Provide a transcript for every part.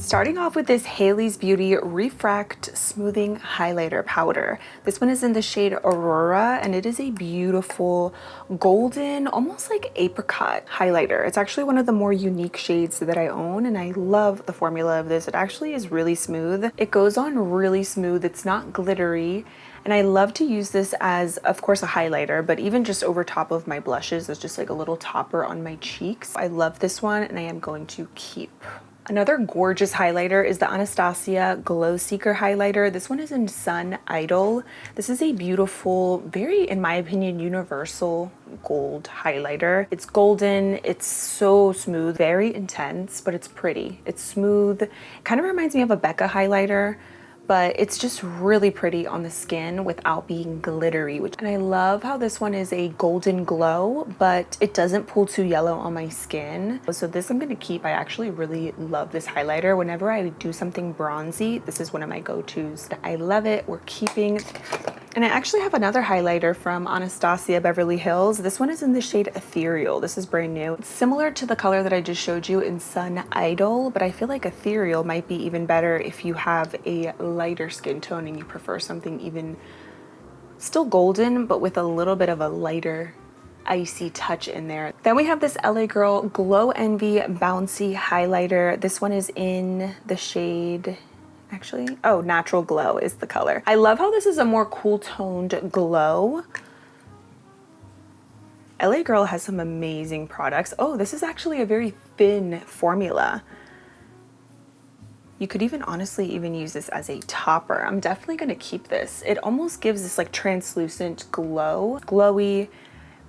Starting off with this Haley's Beauty Refract Smoothing Highlighter Powder. This one is in the shade Aurora, and it is a beautiful golden, almost like apricot highlighter. It's actually one of the more unique shades that I own, and I love the formula of this. It actually is really smooth. It goes on really smooth. It's not glittery. And I love to use this as, of course, a highlighter, but even just over top of my blushes as just like a little topper on my cheeks. I love this one, and I am going to keep. Another gorgeous highlighter is the Anastasia Glow Seeker highlighter. This one is in Sun Idol. This is a beautiful, very, in my opinion, universal gold highlighter. It's golden, it's so smooth, very intense, but it's pretty. It's smooth. It kind of reminds me of a Becca highlighter, but it's just really pretty on the skin without being glittery. And I love how this one is a golden glow, but it doesn't pull too yellow on my skin. So this I'm gonna keep. I actually really love this highlighter. Whenever I do something bronzy, this is one of my go-tos. I love it, we're keeping. And I actually have another highlighter from Anastasia Beverly Hills. This one is in the shade Ethereal. This is brand new. It's similar to the color that I just showed you in Sun Idol, but I feel like Ethereal might be even better if you have a lighter skin tone and you prefer something even still golden, but with a little bit of a lighter icy touch in there. Then we have this LA Girl Glow Envy Bouncy Highlighter. This one is in the shade, actually, oh, Natural Glow is the color. I love how this is a more cool toned glow. LA Girl has some amazing products. Oh, this is actually a very thin formula. You could even honestly even use this as a topper. I'm definitely gonna keep this. It almost gives this like translucent glow, glowy,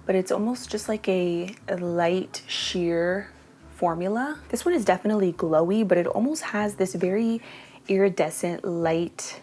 but it's almost just like a light sheer formula. This one is definitely glowy, but it almost has this very iridescent light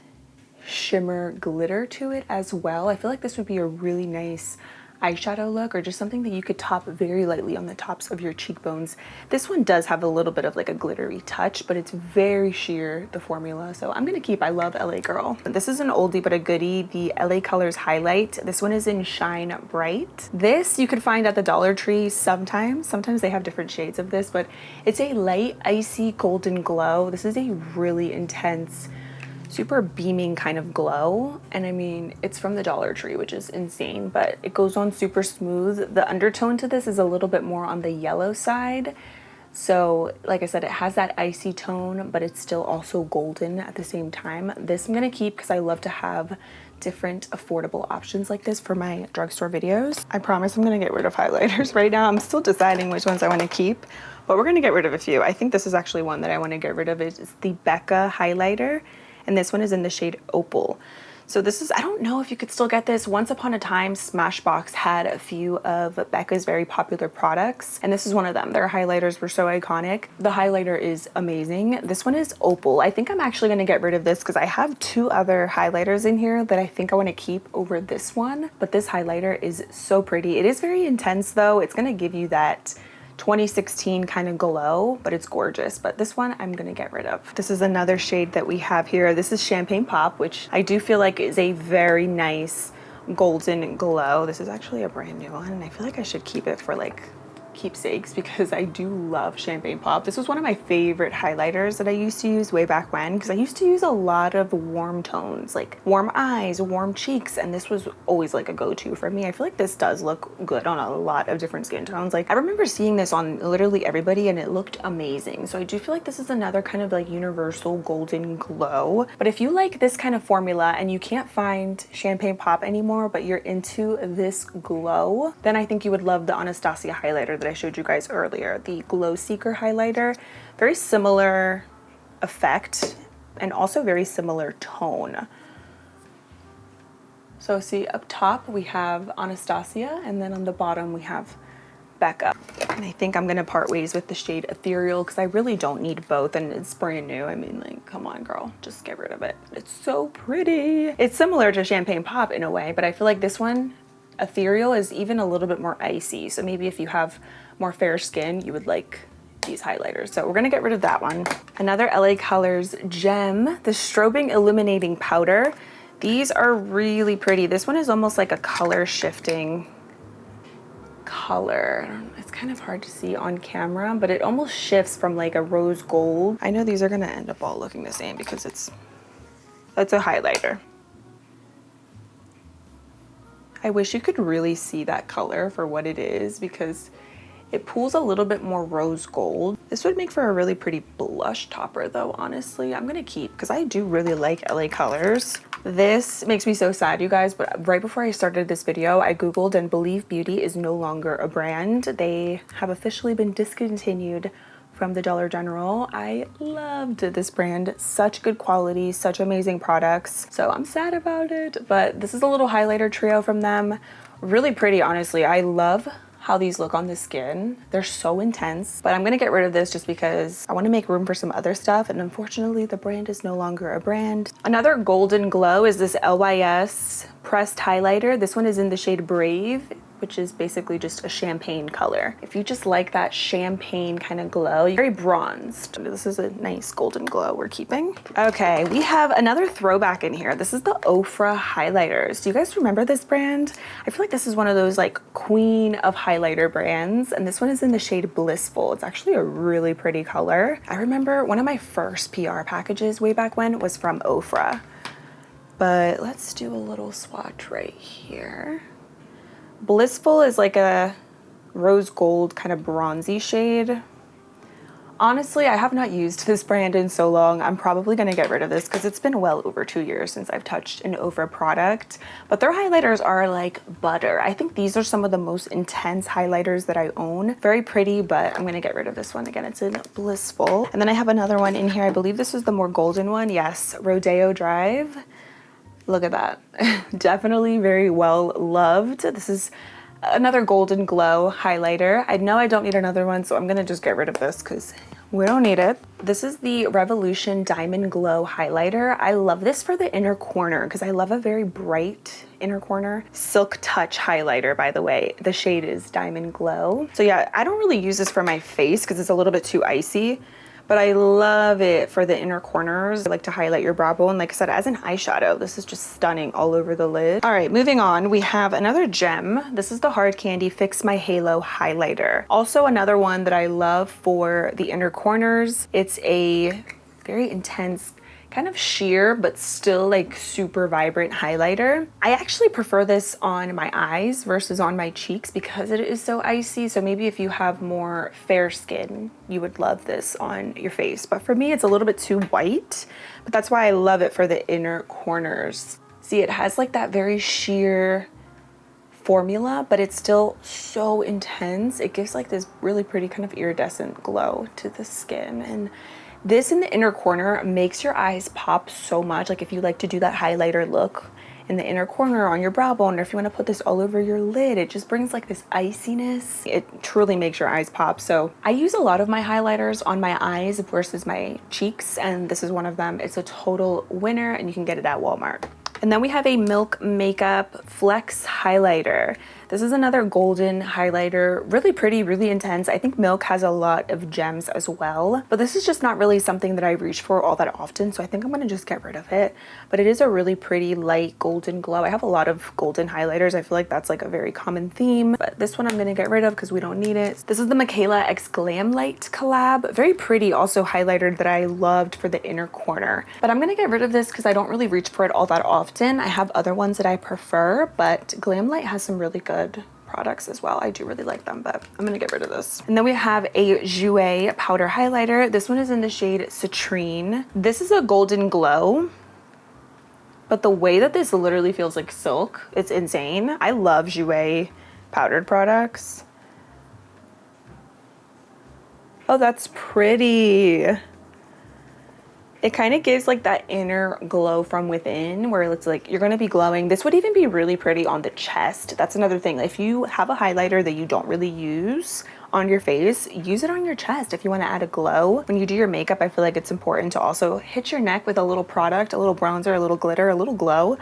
shimmer glitter to it as well. I feel like this would be a really nice eyeshadow look, or just something that you could top very lightly on the tops of your cheekbones. This one does have a little bit of like a glittery touch, but it's very sheer, the formula, so I'm gonna keep. I love LA Girl. This is an oldie but a goodie, the LA Colors Highlight. This one is in Shine Bright. This you could find at the Dollar Tree sometimes they have different shades of this, but it's a light icy golden glow. This is a really intense, super beaming kind of glow, and I mean, it's from the Dollar Tree, which is insane, but it goes on super smooth. The undertone to this is a little bit more on the yellow side, so like I said, it has that icy tone, but it's still also golden at the same time. This I'm gonna keep because I love to have different affordable options like this for my drugstore videos. I promise I'm gonna get rid of highlighters right now. I'm still deciding which ones I want to keep, but we're gonna get rid of a few. I think this is actually one that I want to get rid of. It's the Becca highlighter, and this one is in the shade Opal. So this is, I don't know if you could still get this. Once upon a time, Smashbox had a few of Becca's very popular products, and this is one of them. Their highlighters were so iconic. The highlighter is amazing. This one is Opal. I think I'm actually gonna get rid of this because I have two other highlighters in here that I think I wanna keep over this one, but this highlighter is so pretty. It is very intense though. It's gonna give you that 2016 kind of glow, but it's gorgeous. But this one I'm gonna get rid of. This is another shade that we have here. This is Champagne Pop, which I do feel like is a very nice golden glow. This is actually a brand new one, and I feel like I should keep it for like keepsakes because I do love Champagne Pop. This was one of my favorite highlighters that I used to use way back when, because I used to use a lot of warm tones, like warm eyes, warm cheeks, and this was always like a go-to for me. I feel like this does look good on a lot of different skin tones. Like I remember seeing this on literally everybody and it looked amazing. So I do feel like this is another kind of like universal golden glow. But if you like this kind of formula and you can't find Champagne Pop anymore, but you're into this glow, then I think you would love the Anastasia highlighter that I showed you guys earlier, the Glow Seeker highlighter. Very similar effect and also very similar tone. So see, up top we have Anastasia, and then on the bottom we have Becca. And I think I'm gonna part ways with the shade Ethereal because I really don't need both, and it's brand new. I mean, like, come on girl, just get rid of it. It's so pretty. It's similar to Champagne Pop in a way, but I feel like this one, Ethereal, is even a little bit more icy. So maybe if you have more fair skin, you would like these highlighters. So we're gonna get rid of that one. Another LA Colors Gem, the Strobing Illuminating Powder. These are really pretty. This one is almost like a color shifting color. It's kind of hard to see on camera, but it almost shifts from like a rose gold. I know these are gonna end up all looking the same because it's a highlighter. I wish you could really see that color for what it is because it pulls a little bit more rose gold. This would make for a really pretty blush topper though, honestly. I'm gonna keep, because I do really like LA colors. This makes me so sad, you guys, but right before I started this video, I Googled and Believe Beauty is no longer a brand. They have officially been discontinued from the Dollar General. I loved this brand, such good quality, such amazing products. So I'm sad about it, but this is a little highlighter trio from them. Really pretty, honestly. I love how these look on the skin. They're so intense, but I'm gonna get rid of this just because I wanna make room for some other stuff, and unfortunately the brand is no longer a brand. Another golden glow is this LYS pressed highlighter. This one is in the shade Brave, which is basically just a champagne color. If you just like that champagne kind of glow, very bronzed. This is a nice golden glow we're keeping. Okay, we have another throwback in here. This is the Ofra highlighters. Do you guys remember this brand? I feel like this is one of those like queen of highlighter brands, and this one is in the shade Blissful. It's actually a really pretty color. I remember one of my first PR packages way back when was from Ofra. But let's do a little swatch right here. Blissful is like a rose gold kind of bronzy shade. Honestly, I have not used this brand in so long. I'm probably gonna get rid of this because it's been well over 2 years since I've touched an Ofra product, but their highlighters are like butter. I think these are some of the most intense highlighters that I own. Very pretty, but I'm gonna get rid of this one. Again, it's in Blissful. And then I have another one in here. I believe this is the more golden one. Yes, Rodeo Drive. Look at that. Definitely very well loved. This is another golden glow highlighter. I know I don't need another one, so I'm gonna just get rid of this because we don't need it. This is the Revolution Diamond Glow highlighter. I love this for the inner corner because I love a very bright inner corner. Silk Touch highlighter, by the way. The shade is Diamond Glow. So yeah, I don't really use this for my face because it's a little bit too icy, but I love it for the inner corners. I like to highlight your brow bone. Like I said, as an eyeshadow, this is just stunning all over the lid. All right, moving on, we have another gem. This is the Hard Candy Fix My Halo highlighter. Also another one that I love for the inner corners. It's a very intense, kind of sheer, but still like super vibrant highlighter. I actually prefer this on my eyes versus on my cheeks because it is so icy. So maybe if you have more fair skin, you would love this on your face. But for me, it's a little bit too white, but that's why I love it for the inner corners. See, it has like that very sheer formula, but it's still so intense. It gives like this really pretty kind of iridescent glow to the skin. And this in the inner corner makes your eyes pop so much. Like if you like to do that highlighter look in the inner corner on your brow bone, or if you want to put this all over your lid, it just brings like this iciness. It truly makes your eyes pop. So I use a lot of my highlighters on my eyes versus my cheeks, and this is one of them. It's a total winner, and you can get it at Walmart. And then we have a Milk Makeup Flex highlighter. This is another golden highlighter, really pretty, really intense. I think Milk has a lot of gems as well, but this is just not really something that I reach for all that often, so I think I'm gonna just get rid of it. But it is a really pretty light golden glow. I have a lot of golden highlighters. I feel like that's like a very common theme, but this one I'm gonna get rid of because we don't need it. This is the Michaela X Glam Light collab. Very pretty also highlighter that I loved for the inner corner, but I'm gonna get rid of this because I don't really reach for it all that often. I have other ones that I prefer, but Glam Light has some really good products as well. I do really like them, but I'm gonna get rid of this. And then we have a Jouer powder highlighter. This one is in the shade Citrine. This is a golden glow, but the way that this literally feels like silk, it's insane. I love Jouer powdered products. Oh, that's pretty. It kind of gives like that inner glow from within where it's like you're gonna be glowing. This would even be really pretty on the chest. That's another thing. If you have a highlighter that you don't really use on your face, use it on your chest if you want to add a glow. When you do your makeup, I feel like it's important to also hit your neck with a little product, a little bronzer, a little glitter, a little glow,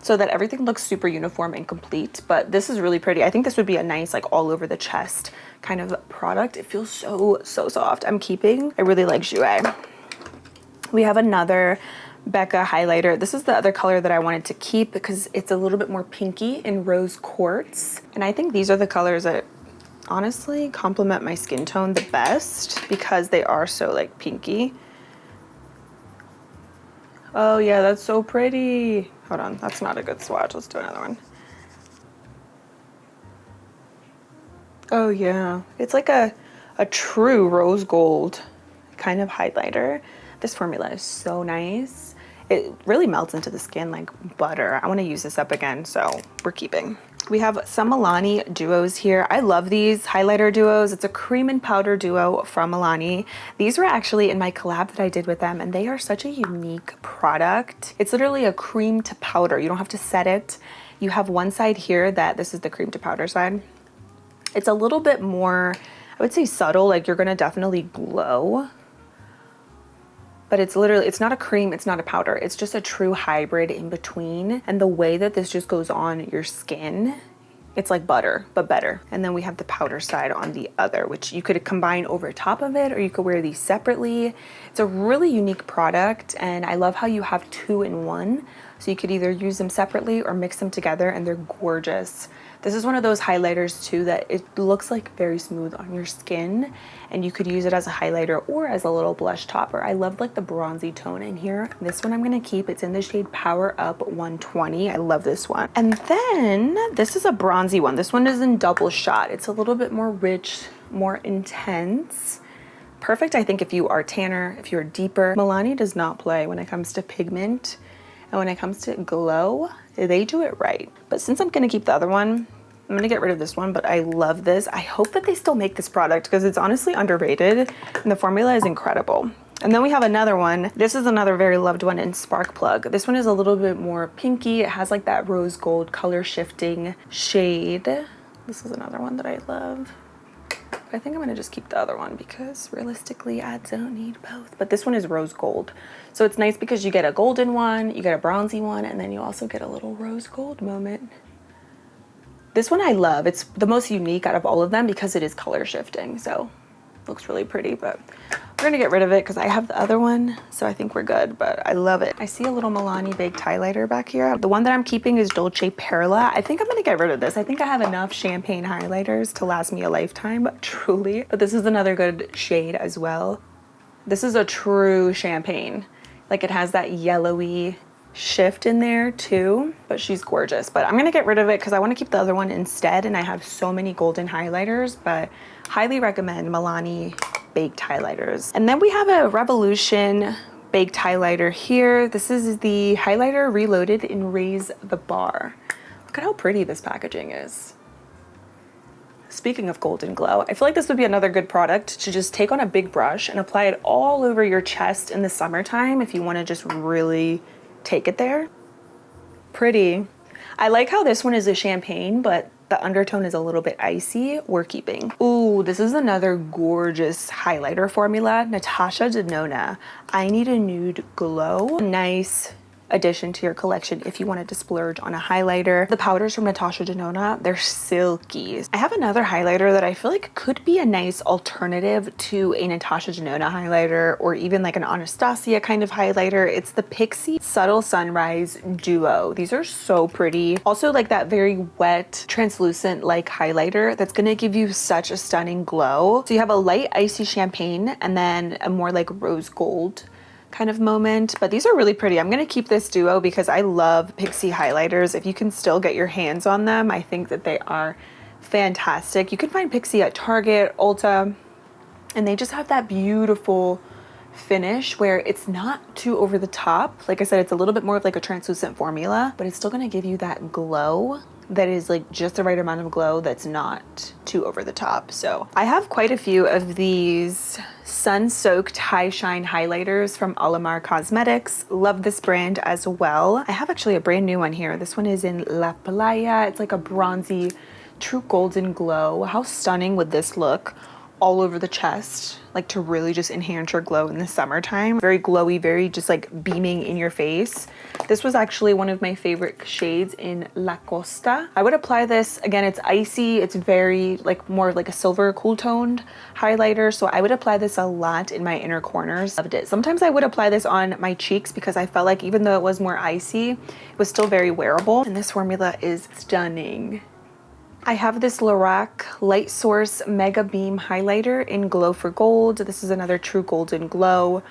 so that everything looks super uniform and complete. But this is really pretty. I think this would be a nice like all over the chest kind of product. It feels so soft. I'm keeping. I really like Jouer. We have another Becca highlighter. This is the other color that I wanted to keep because it's a little bit more pinky in Rose Quartz. And I think these are the colors that honestly complement my skin tone the best because they are so like pinky. Oh yeah, that's so pretty. Hold on, that's not a good swatch. Let's do another one. Oh yeah, it's like a true rose gold kind of highlighter. This formula is so nice. It really melts into the skin like butter. I want to use this up again, so we're keeping. We have some Milani duos here. I love these highlighter duos. It's a cream and powder duo from Milani. These were actually in my collab that I did with them, and they are such a unique product. It's literally a cream to powder. You don't have to set it. You have one side here that this is the cream to powder side. It's a little bit more, I would say subtle, like you're gonna definitely glow. But it's literally, it's not a cream, it's not a powder. It's just a true hybrid in between. And the way that this just goes on your skin, it's like butter, but better. And then we have the powder side on the other, which you could combine over top of it, or you could wear these separately. It's a really unique product, and I love how you have 2 in 1. So you could either use them separately or mix them together, and they're gorgeous. This is one of those highlighters too that it looks like very smooth on your skin, and you could use it as a highlighter or as a little blush topper. I love like the bronzy tone in here. This one I'm gonna keep. It's in the shade Power Up 120. I love this one. And then this is a bronzy one. This one is in double shot. It's a little bit more rich, more intense. Perfect, I think, if you are tanner, if you're deeper. Milani does not play when it comes to pigment. And when it comes to glow, they do it right. But since I'm gonna keep the other one, I'm gonna get rid of this one, but I love this. I hope that they still make this product because it's honestly underrated and the formula is incredible. And then we have another one. This is another very loved one in Spark Plug. This one is a little bit more pinky. It has like that rose gold color shifting shade. This is another one that I love. I think I'm gonna just keep the other one because realistically I don't need both. But this one is rose gold. So it's nice because you get a golden one, you get a bronzy one, and then you also get a little rose gold moment. This one I love. It's the most unique out of all of them because it is color shifting. So it looks really pretty, but we're gonna get rid of it because I have the other one. So I think we're good, but I love it. I see a little Milani baked highlighter back here. The one that I'm keeping is Dolce Perla. I think I'm gonna get rid of this. I think I have enough champagne highlighters to last me a lifetime, truly. But this is another good shade as well. This is a true champagne. Like it has that yellowy shift in there too, but she's gorgeous. But I'm gonna get rid of it because I want to keep the other one instead, and I have so many golden highlighters, but highly recommend Milani baked highlighters. And then we have a Revolution baked highlighter here. This is the highlighter Reloaded in Raise the Bar. Look at how pretty this packaging is. Speaking of golden glow, I feel like this would be another good product to just take on a big brush and apply it all over your chest in the summertime if you want to just really take it there. Pretty. I like how this one is a champagne, but the undertone is a little bit icy. We're keeping. Ooh, this is another gorgeous highlighter formula. Natasha Denona. I Need a Nude Glow. Nice addition to your collection if you wanted to splurge on a highlighter. The powders from Natasha Denona, they're silky. I have another highlighter that I feel like could be a nice alternative to a Natasha Denona highlighter or even like an Anastasia kind of highlighter. It's the Pixi Subtle Sunrise Duo. These are so pretty. Also like that very wet, translucent like highlighter that's gonna give you such a stunning glow. So you have a light icy champagne and then a more like rose gold kind of moment, but these are really pretty. I'm gonna keep this duo because I love Pixi highlighters. If you can still get your hands on them, I think that they are fantastic. You can find Pixi at Target, Ulta, and they just have that beautiful finish where it's not too over the top. Like I said, it's a little bit more of like a translucent formula, but it's still gonna give you that glow that is like just the right amount of glow that's not too over the top. So I have quite a few of these sun-soaked high shine highlighters from Alamar Cosmetics. Love this brand as well. I have actually a brand new one here. This one is in La Playa. It's like a bronzy, true golden glow. How stunning would this look all over the chest, like to really just enhance your glow in the summertime. Very glowy, very just like beaming in your face. This was actually one of my favorite shades in La Costa. I would apply this, again, it's icy, it's very like more like a silver cool toned highlighter, so I would apply this a lot in my inner corners. Loved it. Sometimes I would apply this on my cheeks because I felt like even though it was more icy, it was still very wearable. And this formula is stunning. I have this Lorac Light Source Mega Beam Highlighter in Glow for Gold. This is another true golden glow.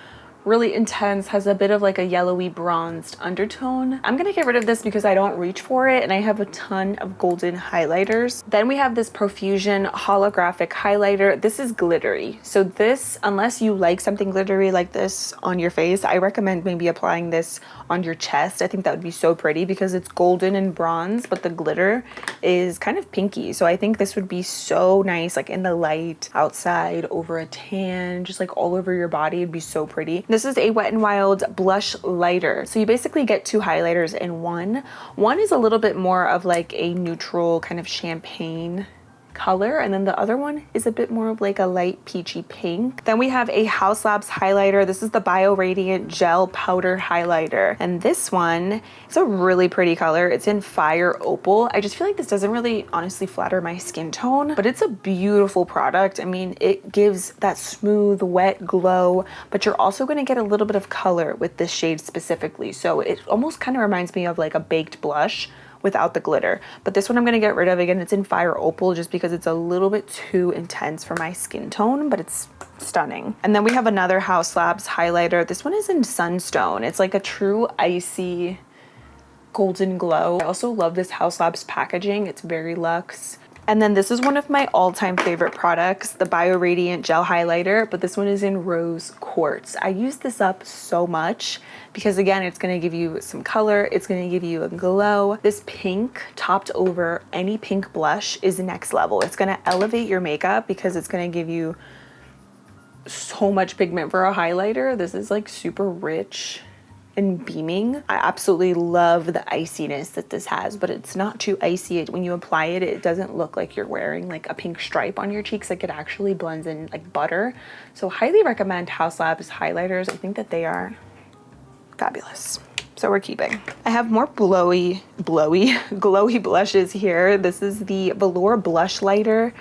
Really intense, has a bit of like a yellowy bronzed undertone. I'm gonna get rid of this because I don't reach for it and I have a ton of golden highlighters. Then we have this Profusion holographic highlighter. This is glittery. So this, unless you like something glittery like this on your face, I recommend maybe applying this on your chest. I think that would be so pretty because it's golden and bronze, but the glitter is kind of pinky. So I think this would be so nice, like in the light, outside, over a tan, just like all over your body. It'd be so pretty. This is a Wet n Wild blush lighter. So you basically get two highlighters in one. One is a little bit more of like a neutral kind of champagne color, and then the other one is a bit more of like a light peachy pink. Then we have a Haus Labs highlighter. This is the Bio Radiant Gel Powder Highlighter, and this one is a really pretty color. It's in Fire Opal. I just feel like this doesn't really honestly flatter my skin tone, but it's a beautiful product. I mean, it gives that smooth wet glow, but you're also going to get a little bit of color with this shade specifically, so it almost kind of reminds me of like a baked blush without the glitter. But this one I'm gonna get rid of. Again, it's in Fire Opal just because it's a little bit too intense for my skin tone, but it's stunning. And then we have another Haus Labs highlighter. This one is in Sunstone. It's like a true icy golden glow. I also love this Haus Labs packaging. It's very luxe. And then this is one of my all-time favorite products, the Bio Radiant Gel Highlighter, but this one is in Rose Quartz. I use this up so much because again, it's gonna give you some color, it's gonna give you a glow. This pink topped over any pink blush is next level. It's gonna elevate your makeup because it's gonna give you so much pigment for a highlighter. This is like super rich and beaming. I absolutely love the iciness that this has, but it's not too icy. When you apply it, it doesn't look like you're wearing like a pink stripe on your cheeks. Like it actually blends in like butter. So highly recommend Haus Labs highlighters. I think that they are fabulous. So we're keeping. I have more glowy blushes here. This is the Velour Blush Lighter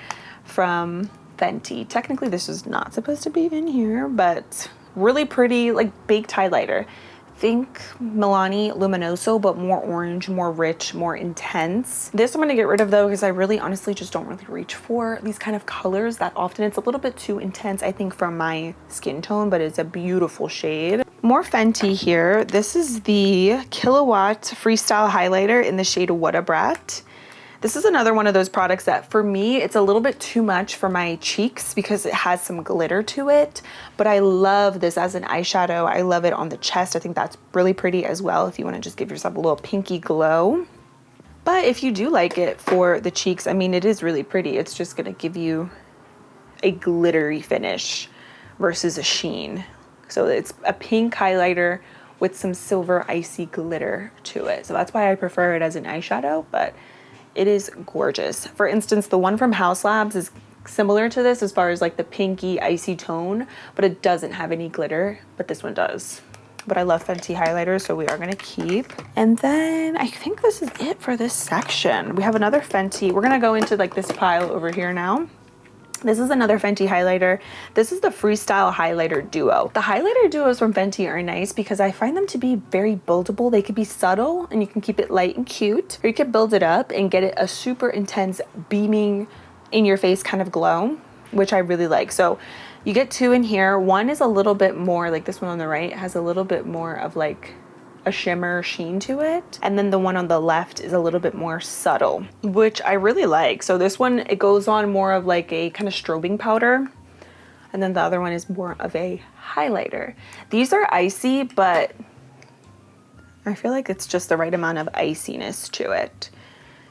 from Fenty. Technically this is not supposed to be in here, but really pretty, like baked highlighter. Think Milani Luminoso, but more orange, more rich, more intense. This I'm gonna get rid of though, because I really honestly just don't really reach for these kind of colors that often. It's a little bit too intense, I think, for my skin tone, but it's a beautiful shade. More Fenty here. This is the Kilowatt Freestyle Highlighter in the shade What a Brat. This is another one of those products that for me, it's a little bit too much for my cheeks because it has some glitter to it, but I love this as an eyeshadow. I love it on the chest. I think that's really pretty as well if you want to just give yourself a little pinky glow. But if you do like it for the cheeks, I mean, it is really pretty. It's just gonna give you a glittery finish versus a sheen. So it's a pink highlighter with some silver icy glitter to it. So that's why I prefer it as an eyeshadow, but it is gorgeous. For instance, the one from Haus Labs is similar to this as far as like the pinky icy tone, but it doesn't have any glitter, but this one does. But I love Fenty highlighters, so we are gonna keep. And then I think this is it for this section. We have another Fenty. We're gonna go into like this pile over here now. This is another Fenty highlighter. This is the Freestyle Highlighter Duo. The highlighter duos from Fenty are nice because I find them to be very buildable. They could be subtle and you can keep it light and cute, or you could build it up and get it a super intense beaming in your face kind of glow, which I really like. So you get two in here. One is a little bit more, like this one on the right has a little bit more of like a shimmer sheen to it, and then the one on the left is a little bit more subtle, which I really like. So this one, it goes on more of like a kind of strobing powder, and then the other one is more of a highlighter. These are icy, but I feel like it's just the right amount of iciness to it.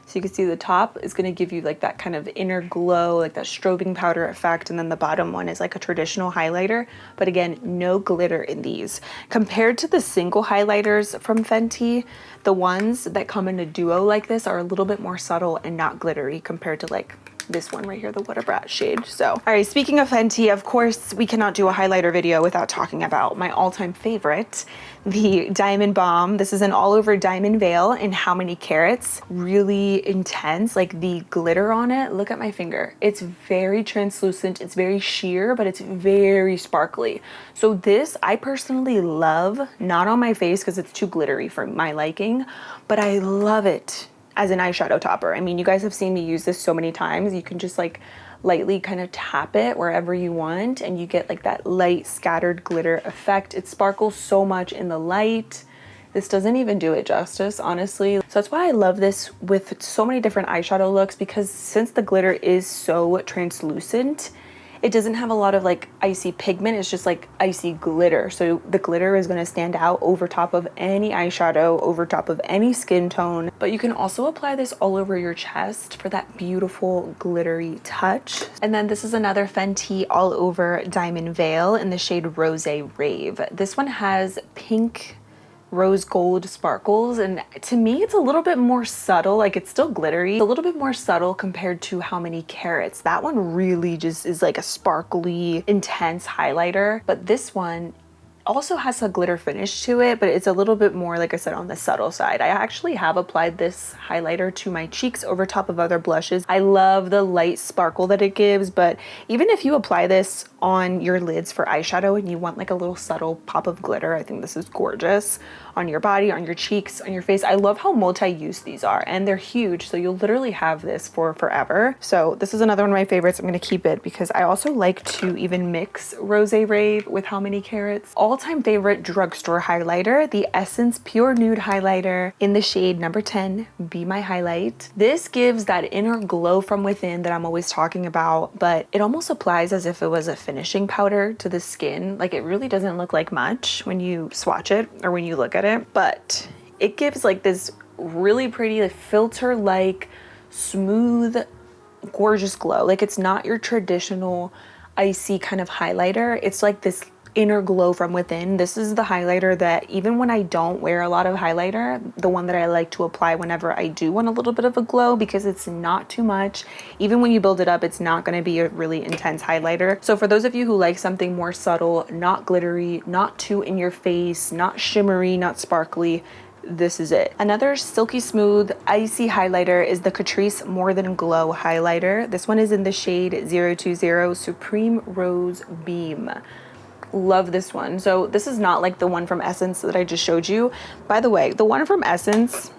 So you can see the top is going to give you like that kind of inner glow, like that strobing powder effect. And then the bottom one is like a traditional highlighter, but again, no glitter in these. Compared to the single highlighters from Fenty, the ones that come in a duo like this are a little bit more subtle and not glittery compared to like this one right here, the What a Brat shade. So, all right, speaking of Fenty, of course, we cannot do a highlighter video without talking about my all-time favorite, the Diamond Bomb. This is an all-over diamond veil in How Many Carats. Really intense, like the glitter on it. Look at my finger. It's very translucent. It's very sheer, but it's very sparkly. So this, I personally love, not on my face because it's too glittery for my liking, but I love it as an eyeshadow topper. I mean, you guys have seen me use this so many times. You can just like lightly kind of tap it wherever you want and you get like that light scattered glitter effect. It sparkles so much in the light. This doesn't even do it justice, honestly. So that's why I love this with so many different eyeshadow looks, because since the glitter is so translucent, it doesn't have a lot of like icy pigment. It's just like icy glitter. So the glitter is gonna stand out over top of any eyeshadow, over top of any skin tone. But you can also apply this all over your chest for that beautiful glittery touch. And then this is another Fenty all over diamond veil in the shade Rosé Rave. This one has pink rose gold sparkles, and to me it's a little bit more subtle. Like, it's still glittery, a little bit more subtle compared to How Many Carats. That one really just is like a sparkly intense highlighter, but this one also has a glitter finish to it, but it's a little bit more, like I said, on the subtle side. I actually have applied this highlighter to my cheeks over top of other blushes. I love the light sparkle that it gives, but even if you apply this on your lids for eyeshadow and you want like a little subtle pop of glitter, I think this is gorgeous on your body, on your cheeks, on your face. I love how multi-use these are, and they're huge, so you'll literally have this for forever. So this is another one of my favorites. I'm gonna keep it because I also like to even mix Rosé Rave with How Many Carats. All-time favorite drugstore highlighter, the Essence Pure Nude Highlighter in the shade number 10, Be My Highlight. This gives that inner glow from within that I'm always talking about, but it almost applies as if it was a finishing powder to the skin. Like, it really doesn't look like much when you swatch it or when you look at it, but it gives like this really pretty, like, filter-like, smooth, gorgeous glow. Like, it's not your traditional icy kind of highlighter. It's like this inner glow from within. This is the highlighter that even when I don't wear a lot of highlighter, the one that I like to apply whenever I do want a little bit of a glow, because it's not too much. Even when you build it up, it's not going to be a really intense highlighter. So for those of you who like something more subtle, not glittery, not too in your face, not shimmery, not sparkly, this is it. Another silky smooth icy highlighter is the Catrice More Than Glow highlighter. This one is in the shade 020 Supreme Rose Beam. Love this one. So this is not like the one from Essence that I just showed you. By the way, the one from Essence,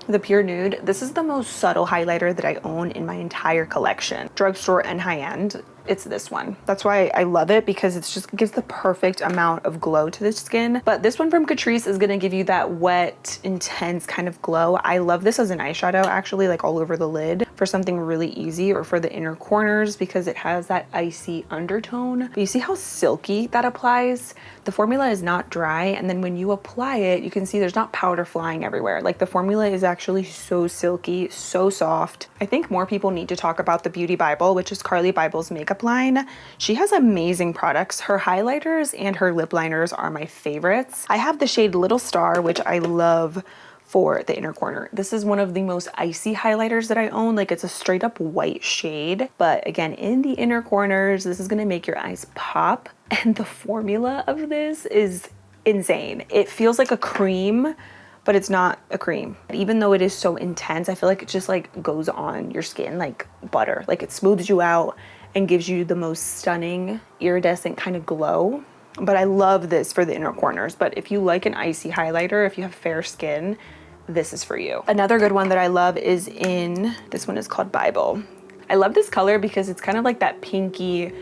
the Pure Nude, this is the most subtle highlighter that I own in my entire collection. Drugstore and high-end, it's this one. That's why I love it, because it's just gives the perfect amount of glow to the skin. But this one from Catrice is gonna give you that wet, intense kind of glow. I love this as an eyeshadow, actually, like all over the lid for something really easy, or for the inner corners, because it has that icy undertone. But you see how silky that applies? The formula is not dry, and then when you apply it, you can see there's not powder flying everywhere. Like, the formula is actually so silky, so soft. I think more people need to talk about the Beauty Bible, which is Carly Bible's makeup line. She has amazing products. Her highlighters and her lip liners are my favorites. I have the shade Little Star, which I love for the inner corner. This is one of the most icy highlighters that I own. Like, it's a straight up white shade, but again, in the inner corners, this is gonna make your eyes pop. And the formula of this is insane. It feels like a cream, but it's not a cream. Even though it is so intense, I feel like it just like goes on your skin like butter. Like, it smooths you out and gives you the most stunning iridescent kind of glow. But I love this for the inner corners. But if you like an icy highlighter, if you have fair skin, this is for you. Another good one that I love is in, this one is called Bible. I love this color because it's kind of like that pinky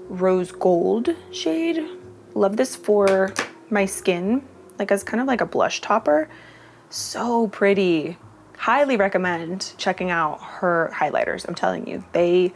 rose gold shade. Love this for my skin, like as kind of like a blush topper. So pretty. Highly recommend checking out her highlighters. I'm telling you, they,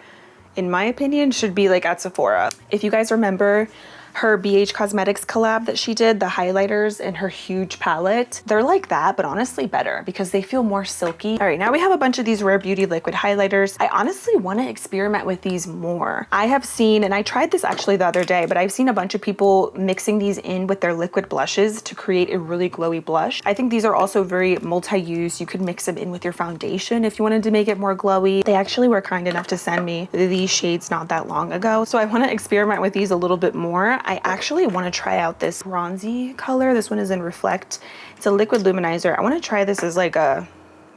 in my opinion, should be like at Sephora. If you guys remember her BH Cosmetics collab that she did, the highlighters in her huge palette, they're like that, but honestly better because they feel more silky. All right, now we have a bunch of these Rare Beauty liquid highlighters. I honestly want to experiment with these more. I have seen, and I tried this actually the other day, but I've seen a bunch of people mixing these in with their liquid blushes to create a really glowy blush. I think these are also very multi-use. You could mix them in with your foundation if you wanted to make it more glowy. They actually were kind enough to send me these shades not that long ago, so I want to experiment with these a little bit more. I actually want to try out this bronzy color. This one is in Reflect. It's a liquid luminizer. I want to try this as like a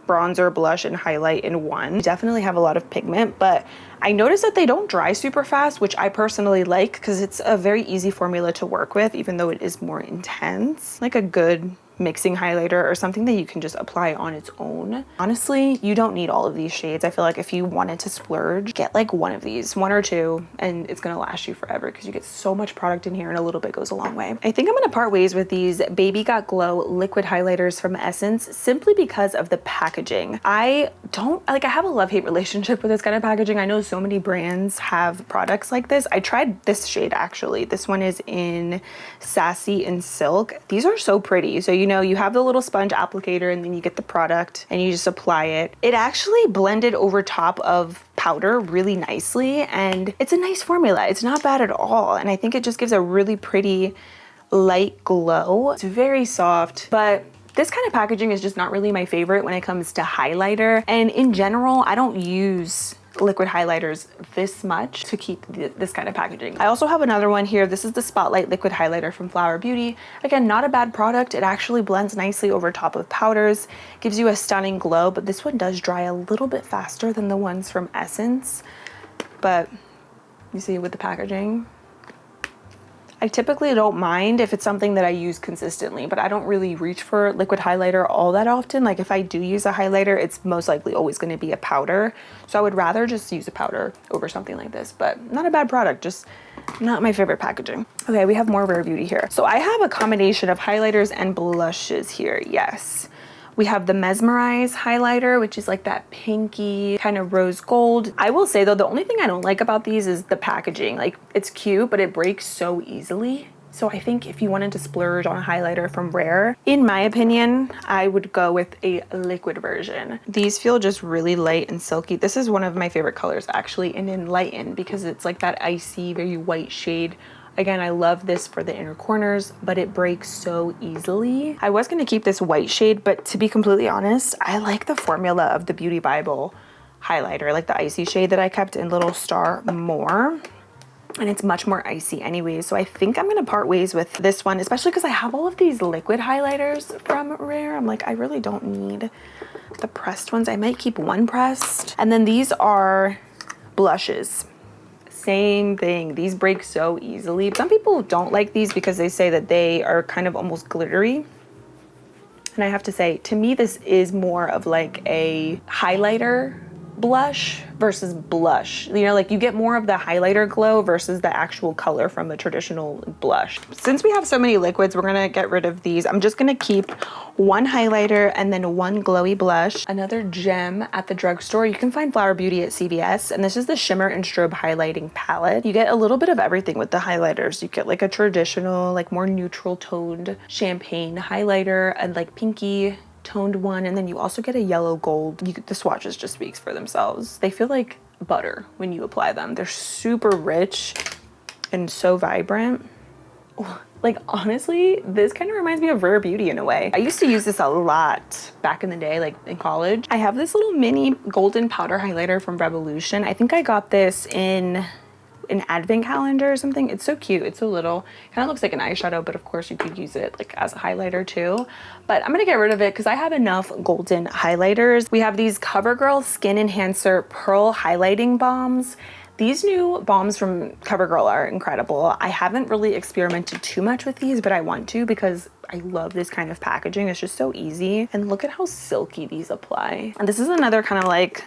bronzer, blush, and highlight in one. Definitely have a lot of pigment, but I noticed that they don't dry super fast, which I personally like because it's a very easy formula to work with, even though it is more intense. Like a good mixing highlighter or something that you can just apply on its own. Honestly, you don't need all of these shades. I feel like if you wanted to splurge, get like one of these, one or two, and it's gonna last you forever because you get so much product in here and a little bit goes a long way. I think I'm gonna part ways with these Baby Got Glow liquid highlighters from Essence simply because of the packaging. I have a love-hate relationship with this kind of packaging. I know so many brands have products like this. I tried this shade actually. This one is in Sassy and Silk. These are so pretty. So you have the little sponge applicator and then you get the product and you just apply it. It actually blended over top of powder really nicely and it's a nice formula. It's not bad at all. And I think it just gives a really pretty light glow. It's very soft, but this kind of packaging is just not really my favorite when it comes to highlighter. And in general, I don't use liquid highlighters this much to keep this kind of packaging. I also have another one here. This is the Spotlight Liquid Highlighter from Flower Beauty. Again, not a bad product. It actually blends nicely over top of powders, gives you a stunning glow, but this one does dry a little bit faster than the ones from Essence. But you see with the packaging, I typically don't mind if it's something that I use consistently, but I don't really reach for liquid highlighter all that often. Like if I do use a highlighter, it's most likely always going to be a powder. So I would rather just use a powder over something like this, but not a bad product, just not my favorite packaging. Okay, we have more Rare Beauty here. So I have a combination of highlighters and blushes here, yes. We have the Mesmerize highlighter, which is like that pinky kind of rose gold. I will say though, the only thing I don't like about these is the packaging. Like it's cute, but it breaks so easily. So I think if you wanted to splurge on a highlighter from Rare, in my opinion, I would go with a liquid version. These feel just really light and silky. This is one of my favorite colors actually, and Enlighten, because it's like that icy, very white shade. Again, I love this for the inner corners, but it breaks so easily. I was gonna keep this white shade, but to be completely honest, I like the formula of the Beauty Bible highlighter, like the icy shade that I kept in Little Star more. And it's much more icy anyways. So I think I'm gonna part ways with this one, especially because I have all of these liquid highlighters from Rare. I'm like, I really don't need the pressed ones. I might keep one pressed. And then these are blushes. Same thing. These break so easily. Some people don't like these because they say that they are kind of almost glittery. And I have to say, to me, this is more of like a highlighter blush versus blush. You know, like you get more of the highlighter glow versus the actual color from a traditional blush. Since we have so many liquids, we're gonna get rid of these. I'm just gonna keep one highlighter and then one glowy blush. Another gem at the drugstore. You can find Flower Beauty at CVS, and this is the Shimmer and Strobe Highlighting Palette. You get a little bit of everything with the highlighters. You get like a traditional, like more neutral toned champagne highlighter and like pinky toned one, and then you also get a yellow gold. The swatches just speaks for themselves. They feel like butter when you apply them. They're super rich and so vibrant. Like honestly, this kind of reminds me of Rare Beauty in a way. I used to use this a lot back in the day, like in college. I have this little mini golden powder highlighter from Revolution. I think I got this in an advent calendar or something. It's so cute. It's so little. Kind of looks like an eyeshadow, but of course you could use it like as a highlighter too. But I'm gonna get rid of it because I have enough golden highlighters. We have these CoverGirl Skin Enhancer Pearl Highlighting Balms. These new balms from CoverGirl are incredible. I haven't really experimented too much with these, but I want to because I love this kind of packaging. It's just so easy. And look at how silky these apply. And this is another kind of like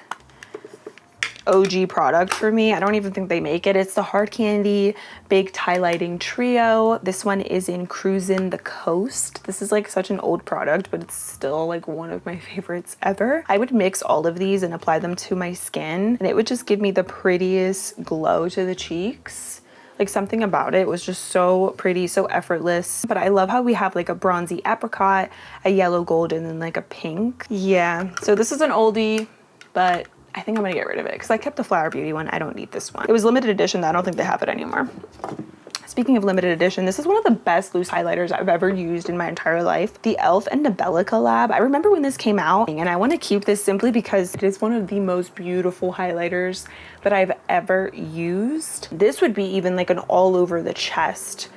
OG product for me. I don't even think they make it. It's the Hard Candy Baked Highlighting Trio. This one is in Cruisin' the Coast. This is like such an old product, but it's still like one of my favorites ever. I would mix all of these and apply them to my skin, and it would just give me the prettiest glow to the cheeks. Like something about it was just so pretty, so effortless. But I love how we have like a bronzy apricot, a yellow gold, and then like a pink. Yeah, so this is an oldie, but I think I'm gonna get rid of it because I kept the Flower Beauty one. I don't need this one. It was limited edition. I don't think they have it anymore. Speaking of limited edition, this is one of the best loose highlighters I've ever used in my entire life. The e.l.f. and Nabella collab. I remember when this came out, and I want to keep this simply because it is one of the most beautiful highlighters that I've ever used. This would be even like an all over the chest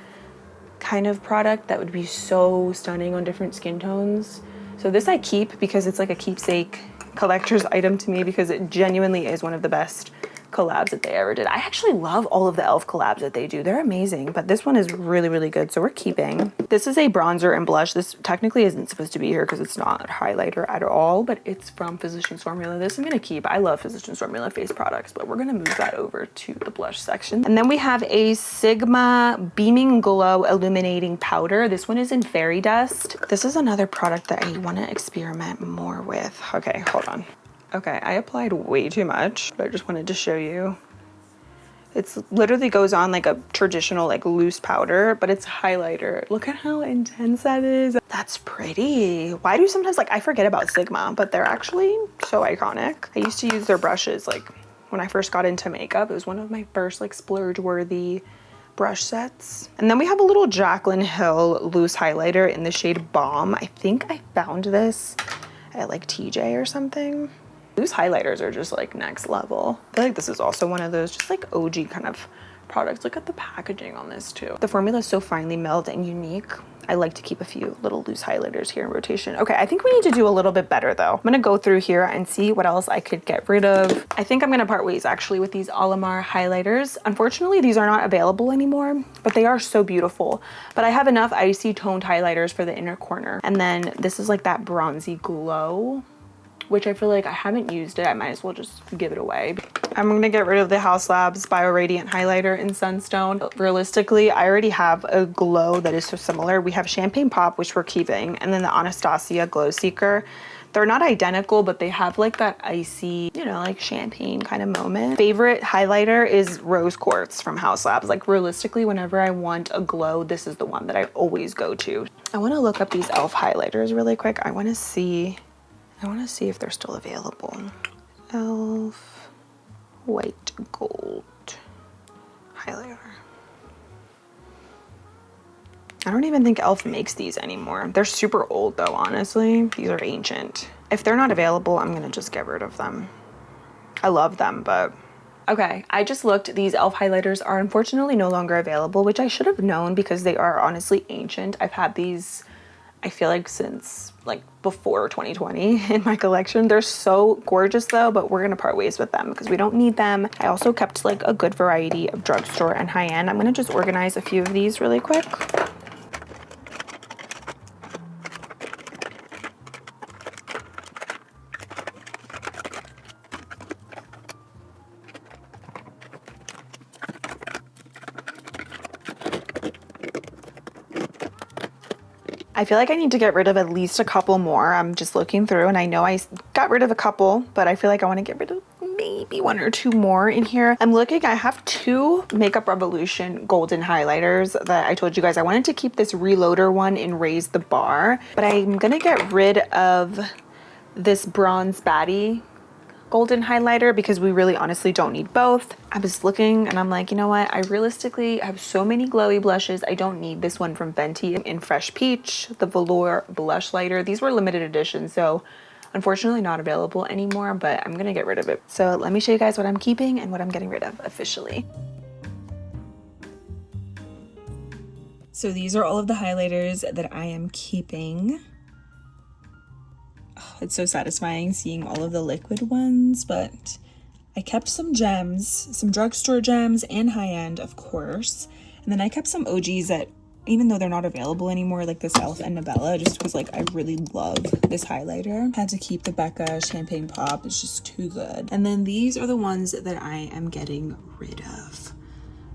kind of product that would be so stunning on different skin tones. So this I keep because it's like a keepsake collector's item to me because it genuinely is one of the best collabs that they ever did. I actually love all of the e.l.f. collabs that they do. They're amazing, but this one is really, really good. So we're keeping. This is a bronzer and blush. This technically isn't supposed to be here because it's not a highlighter at all, but it's from Physicians Formula. This I'm gonna keep. I love Physicians Formula face products, but we're gonna move that over to the blush section. And then we have a Sigma Beaming Glow Illuminating Powder. This one is in Fairy Dust. This is another product that I wanna experiment more with. Okay, hold on. Okay, I applied way too much, but I just wanted to show you. It's literally goes on like a traditional like loose powder, but it's highlighter. Look at how intense that is. That's pretty. Why do sometimes like I forget about Sigma, but they're actually so iconic. I used to use their brushes like when I first got into makeup. It was one of my first like splurge worthy brush sets. And then we have a little Jaclyn Hill loose highlighter in the shade Balm. I think I found this at like TJ or something. Loose highlighters are just like next level. I feel like this is also one of those just like OG kind of products. Look at the packaging on this too. The formula is so finely milled and unique. I like to keep a few little loose highlighters here in rotation. Okay, I think we need to do a little bit better though. I'm gonna go through here and see what else I could get rid of. I think I'm gonna part ways actually with these Alamar highlighters. Unfortunately, these are not available anymore, but they are so beautiful. But I have enough icy toned highlighters for the inner corner. And then this is like that bronzy glow, which I feel like I haven't used it. I might as well just give it away. I'm gonna get rid of the House Labs Bio Radiant Highlighter in Sunstone. Realistically, I already have a glow that is so similar. We have Champagne Pop, which we're keeping, and then the Anastasia Glow Seeker. They're not identical, but they have like that icy, you know, like champagne kind of moment. Favorite highlighter is Rose Quartz from House Labs. Like realistically, whenever I want a glow, this is the one that I always go to. I wanna look up these e.l.f. highlighters really quick. I wanna see if they're still available. e.l.f. White Gold highlighter. I don't even think e.l.f. makes these anymore. They're super old though, honestly. These are ancient. If they're not available, I'm gonna just get rid of them. I love them, but. Okay, I just looked. These e.l.f. highlighters are unfortunately no longer available, which I should have known because they are honestly ancient. I've had these, I feel like since like before 2020 in my collection. They're so gorgeous though, but we're gonna part ways with them because we don't need them. I also kept like a good variety of drugstore and high-end. I'm gonna just organize a few of these really quick. I feel like I need to get rid of at least a couple more. I'm just looking through and I know I got rid of a couple, but I feel like I want to get rid of maybe one or two more in here. I'm looking, I have two Makeup Revolution golden highlighters that I told you guys I wanted to keep this Reloader one in Raise the Bar, but I'm gonna get rid of this Bronze Baddie golden highlighter because we really honestly don't need both. I was looking and I'm like, you know what? I realistically have so many glowy blushes. I don't need this one from Fenty in Fresh Peach, the Velour Blush Lighter. These were limited edition, so unfortunately not available anymore, but I'm gonna get rid of it. So let me show you guys what I'm keeping and what I'm getting rid of officially. So these are all of the highlighters that I am keeping. It's so satisfying seeing all of the liquid ones, but I kept some gems, some drugstore gems and high-end, of course. And then I kept some OGs that, even though they're not available anymore, like this e.l.f. and Nabella, just because like I really love this highlighter. Had to keep the Becca Champagne Pop, it's just too good. And then these are the ones that I am getting rid of.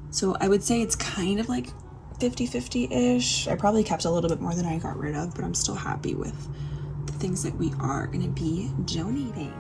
So I would say it's kind of like 50-50-ish. I probably kept a little bit more than I got rid of, but I'm still happy with the things that we are gonna be donating.